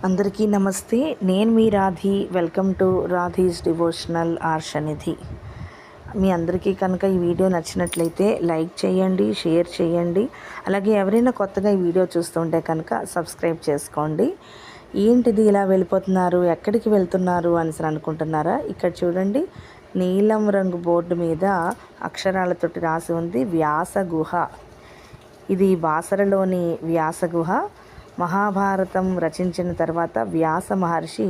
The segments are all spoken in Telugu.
అందరికీ నమస్తే. నేను మీ Radhi. Welcome to Radhi's devotional Arshanidhi. మీ అందరికీ కనుక ఈ వీడియో నచ్చినట్లయితే లైక్ చేయండి, షేర్ చేయండి. అలాగే ఎవరైనా కొత్తగా ఈ వీడియో చూస్తుంటే కనుక సబ్స్క్రైబ్ చేసుకోండి. ఏంటిది ఇలా వెళ్ళిపోతున్నారు, ఎక్కడికి వెళ్తున్నారు అని అనుకుంటున్నారా? ఇక్కడ చూడండి, నీలం రంగు బోర్డు మీద అక్షరాలతోటి రాసి ఉంది వ్యాస గుహ. ఇది బాసరలోని వ్యాస గుహ. మహాభారతం రచించిన తర్వాత వ్యాస మహర్షి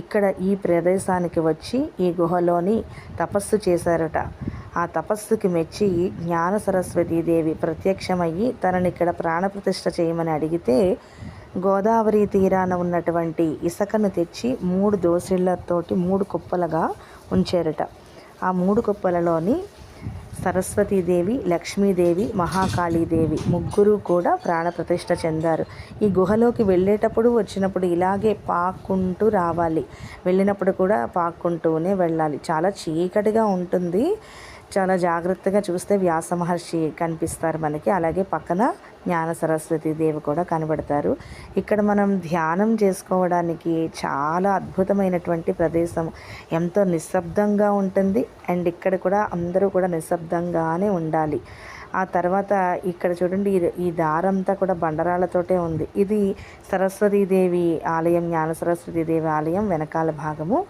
ఇక్కడ ఈ ప్రదేశానికి వచ్చి ఈ గుహలోని తపస్సు చేశారట. ఆ తపస్సుకి మెచ్చి జ్ఞాన సరస్వతీదేవి ప్రత్యక్షమయ్యి తనని ఇక్కడ ప్రాణప్రతిష్ఠ చేయమని అడిగితే గోదావరి తీరాన ఉన్నటువంటి ఇసుకను తెచ్చి 3 దోసిళ్లతోటి 3 కుప్పలుగా ఉంచారట. ఆ 3 కుప్పలలోని సరస్వతీదేవి, లక్ష్మీదేవి, మహాకాళీదేవి ముగ్గురు కూడా ప్రాణప్రతిష్ఠ చెందారు. ఈ గుహలోకి వెళ్ళేటప్పుడు వచ్చినప్పుడు ఇలాగే పాక్కుంటూ రావాలి, వెళ్ళినప్పుడు కూడా పాక్కుంటూనే వెళ్ళాలి. చాలా చీకటిగా ఉంటుంది. చాలా జాగ్రత్తగా చూస్తే వ్యాస మహర్షి కనిపిస్తారు మనకి. అలాగే పక్కన జ్ఞాన సరస్వతి దేవి కూడా కనబడతారు. ఇక్కడ మనం ధ్యానం చేసుకోవడానికి చాలా అద్భుతమైనటువంటి ప్రదేశం. ఎంతో నిశ్శబ్దంగా ఉంటుంది. అండ్ ఇక్కడ కూడా అందరూ కూడా నిశ్శబ్దంగానే ఉండాలి. ఆ తర్వాత ఇక్కడ చూడండి, ఈ దారంతా కూడా బండరాళ్ళతోటే ఉంది. ఇది సరస్వతీదేవి ఆలయం, జ్ఞాన సరస్వతీదేవి ఆలయం వెనకాల భాగము.